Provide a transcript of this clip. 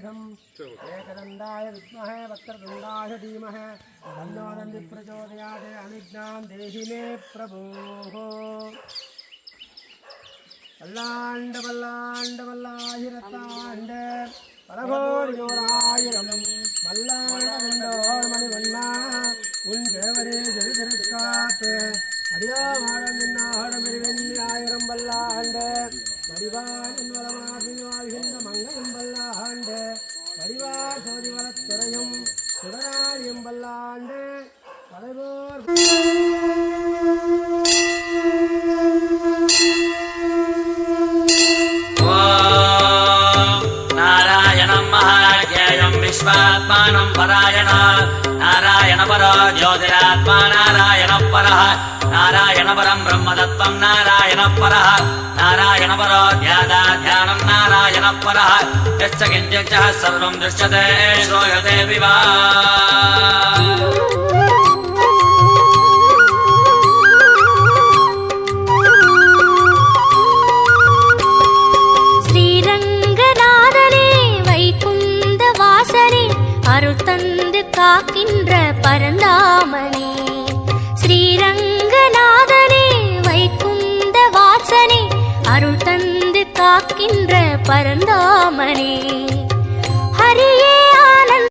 तत्पुरुषम् एकदन्ताय विद्महे वक्रतुण्डाय धीमहि तन्नो दन्ति प्रचोदयात् अनुज्ञां देहि मे प्रभोः वल्लाण्ड वल्लाण्ड वल्लाहिरताण्ड பலகோடியோராயிரம் மல்லாண்டோர் மணிவண்ணா உன் தேவரே ஜெயதிருக்காத்து அடியாமாடம் நின்னாடம் ஆயிரம் வல்லாண்டு வடிவானின் வளமாதில் வாழ்கின்ற மங்கையும் வல்லாண்டு வடிவா சோதி வளத்துறையும் சுடராயும் வல்லாண்டு பலகோர் विश्वात्मानं परायण नारायण परो ज्योतिरात्मा नारायण परः नारायण परं ब्रह्मतत्त्वं नारायण परः नारायण परो ध्यानं नारायण परः यश्च किञ्चित् सर्वं दृश्यते श्रूयते विवा அருள் தந்து காக்கின்ற பரந்தாமனே ஸ்ரீரங்கநாதனே வைகுந்த வாசனே அருள் தந்து காக்கின்ற பரந்தாமனே